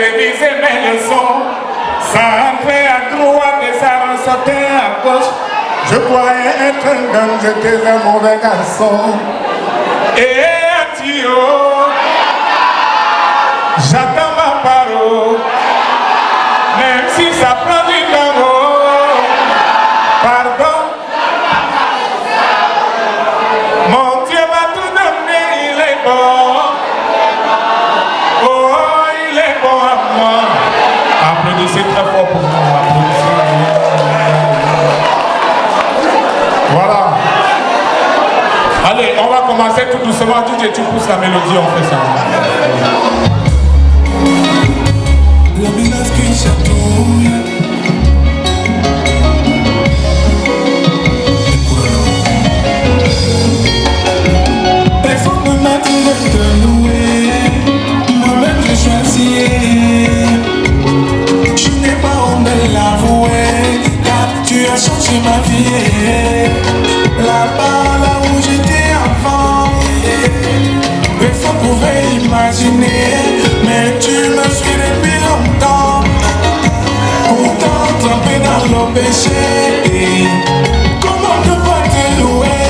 révisé mes leçons. Ça entrait à droite et ça ressortait à gauche. Je croyais être un homme, j'étais un mauvais garçon. Et Tio, j'attends ma parole, même si ça prend du temps. Pardon. Mon Dieu m'a tout donné, il est bon. Oh, il est bon à moi. Applaudissez très fort pour moi. Voilà. Allez, on va commencer tout doucement. DJ, tu pousses la mélodie, on fait ça. La menace qui chatouille. Personne ne m'a dit de te louer. Moi-même j'ai choisi. Je n'ai pas honte de l'avouer, car tu as changé ma vie. Là-bas, là où j'étais avant, personne ne pouvait imaginer. Mais tu me suis depuis longtemps, pourtant trempé dans le péché. Comment ne pas te louer?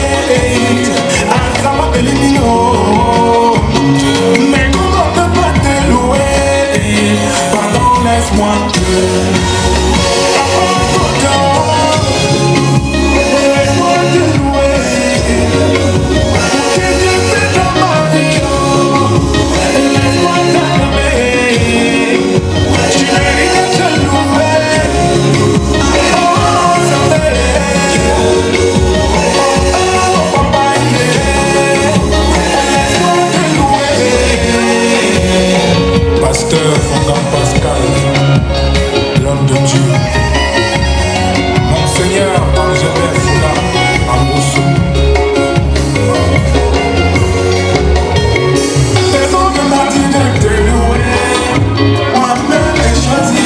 Akrama Belimino. Mais comment ne pas te louer? Pardon, laisse-moi te Pasteur Fondant Pascal, l'homme de Dieu, Monseigneur Angélès Foula, Amoussou. Personne ne m'a dit de te louer, moi-même j'ai choisi.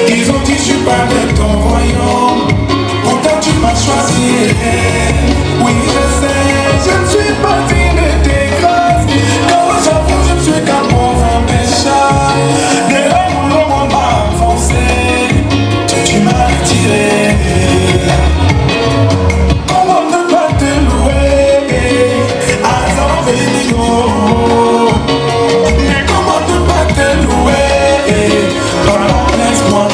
Ils ont dit je suis pas de ton royaume, pourtant tu m'as choisi. Oui je sais, je ne suis pas digne de tes grâces, car j'avoue je ne suis qu'un pauvre pécheur. De l'homme où l'homme m'a enfoncé, tu m'as retiré. Comment ne pas te louer, Azan Bénigo? Mais comment ne pas te louer? Pardon, laisse-moi.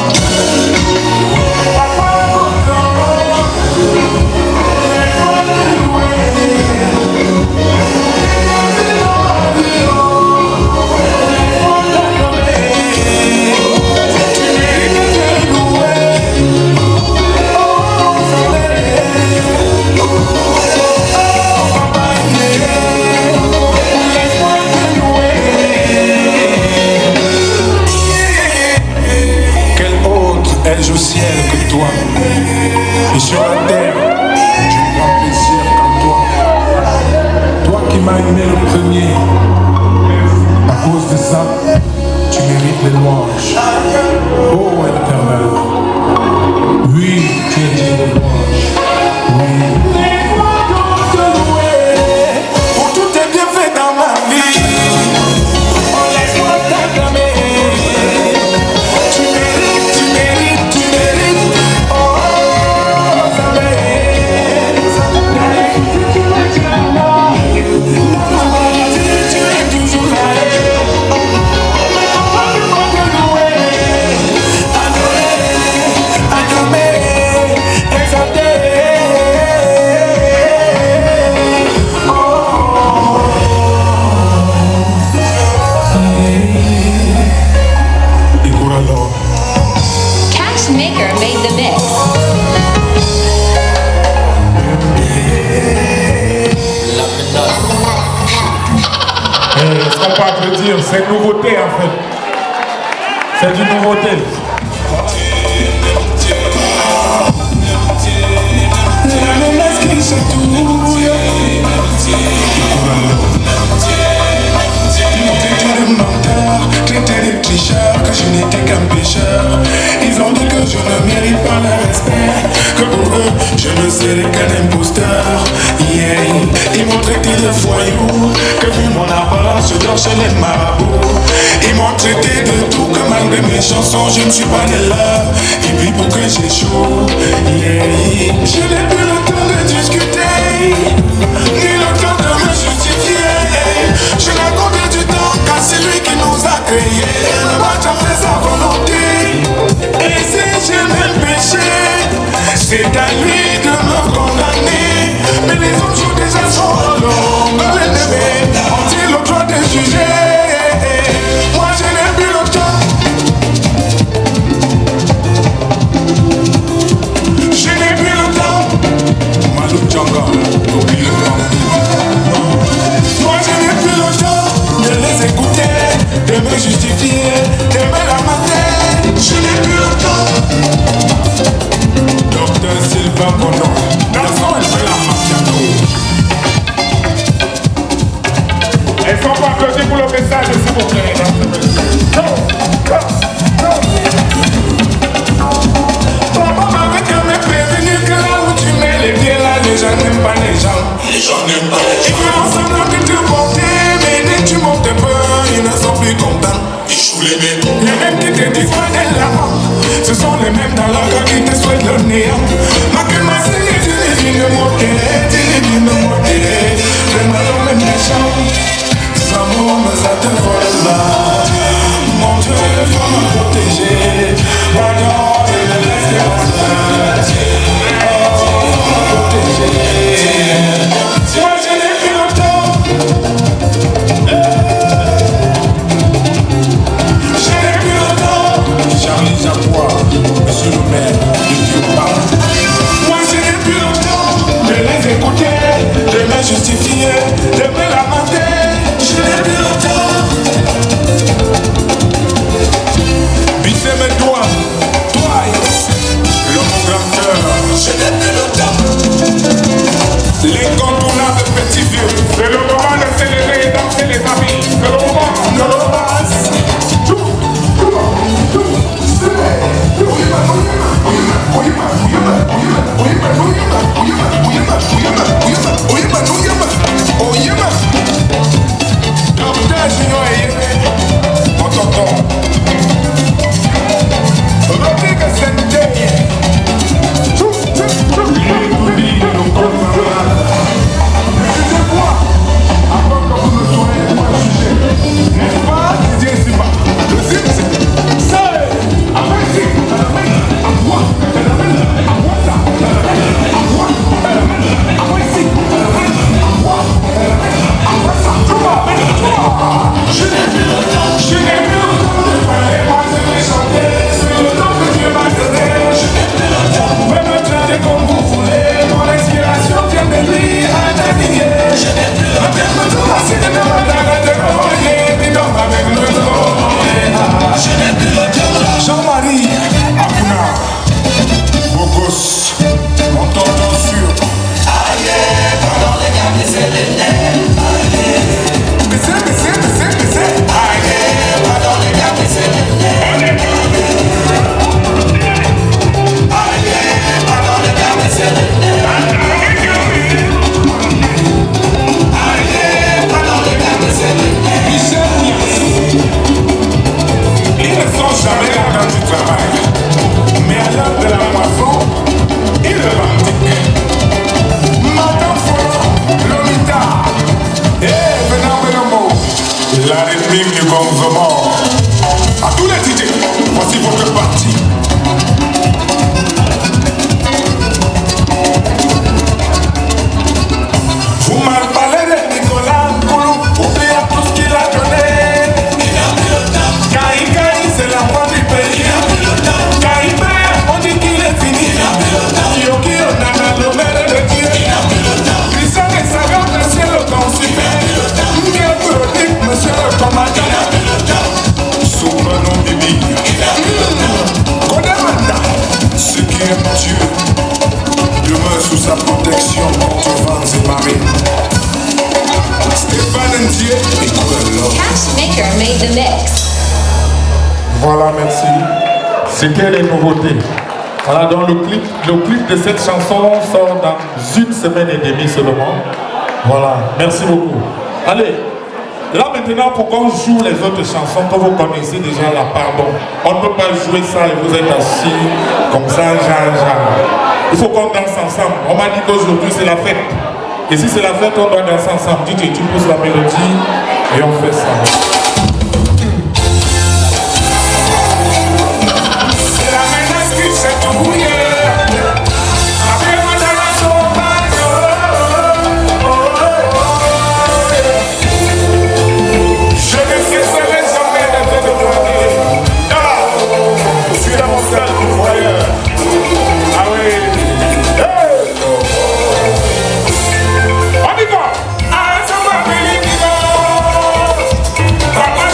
Ai-je au ciel que toi, et sur la terre, je prends plaisir qu'en toi. Toi qui m'as aimé le premier, à cause de ça, tu mérites les louanges. Oh Éternel, oui, tu es digne de louanges. Oui. Laisse-moi te louer pour tous tes bienfaits dans ma vie. Oh, laisse-moi t'acclamer. Maker made the mix. Ce qu'on peut applaudir, c'est une nouveauté en fait. C'est une nouveauté. Que je n'étais qu'un pécheur. Ils ont dit que je ne mérite pas le respect, que pour eux je ne serai qu'un imposteur. Ils m'ont traité de voyou, que vu mon apparence, je dors chez les marabouts. Ils m'ont traité de tout, que malgré mes chansons, je ne suis pas né là. Et puis pour que j'échoue, je n'ai plus le temps de discuter, ni le temps de me justifier. Je n'accorde du temps qu'à celui qui nous a créés. Moi j'en fais sa volonté, et si j'ai même péché, c'est à lui de me condamner. Mais les autres jours déjà sont longs. Ont-ils le droit de juger? Moi je n'ai plus le temps. Je n'ai plus le temps. Malou Djanga, oublie le temps. Moi je n'ai plus le temps de les écouter, de me justifier, de me lamenter. Je n'ai plus le temps. Docteur Sylvain Bono, Gaston elle fait la mafia. Elles sont pas applaudis pour le message, s'il vous plaît. Papa m'avait quand même prévenu que là où tu mets les pieds là, les gens n'aiment pas les gens. Les gens n'aiment pas les gens. Ils font semblant de te porter, mais dès que tu montes un peu, ils ne sont plus contents. Ils jouent les mêmes. Les mêmes qui te disent pas de l'avant, ce sont les mêmes dans leur cas qui te souhaitent le néant. Ma que ma série, tu les vis de moquer, tu les vis de moquer. Les malheurs même méchants, sans mots, mais ça te vole là. Mon Dieu, il faut me protéger. Pardon, je ne laisse pas se moi je n'ai plus le temps. Je n'ai plus le temps. Charlie Jacquois, monsieur le maire de Dieu-Pas. Moi je n'ai plus le temps de les écouter, de me justifier, de me lamenter. Je n'ai plus le temps. Bissez mes doigts, twice, l'homme grand cœur. Je n'ai plus le temps. L'incontournable petit vieux. C'est le moment de célébrer et danser les amis. C'est le moment. Ne le passe. Docteur Junior Eyeme, mon tonton. Rodrigue Sente. Jean-Marie Abouna, beau gosse, mon tonton sûr. Aïe, pardon les gars, baissez les nerfs. Aïe, baissez. Aïe, pardon les gars, baissez les nerfs. Aïe, pardon les gars, baissez les nerfs. Aïe, pardon les gars, baissez les nerfs. Michel Nias. Ils ne sont jamais là quand tu travailles, mais à l'heure de la moisson, ils revendiquent. Madame Foro, Lomita, Venamo, la rythmique du Gonzomor. À tous les DJ, voici votre partie. Vous m'en parlez de Nicolas Koulou, oubliez tout ce qu'il a donné. C'est la fin du pays. Caïbé, on dit qu'il est fini. Yoki, on a le maire de Dieu. Christian et Sagan, monsieur le consumer. Bien prodigue, monsieur le commandant. Soupano Bibi. Kodamanda. Ceux qui aiment Dieu demeurent sous sa protection contre vents et marées. Stéphane Ndié et Couleur. Cash Maker made the mix. Voilà, merci. C'était les nouveautés. Voilà, donc le clip de cette chanson sort dans 1 semaine et demie seulement. Voilà, merci beaucoup. Allez, là maintenant, pour qu'on joue les autres chansons que vous connaissez déjà là, pardon. On ne peut pas jouer ça et vous êtes assis comme ça, genre. Il faut qu'on danse ensemble. On m'a dit qu'aujourd'hui c'est la fête. Et si c'est la fête, on doit danser ensemble. DJ, tu pousses la mélodie et on fait ça. C'est la menace qui s'est embrouillée. Appelez-moi dans la sauvage. Je ne cesserai jamais de te demander. Je suis dans mon salle du foyer. Ah oui. On y va. Ah, ça va, Papa,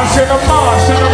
Enchaînement, enchaînement.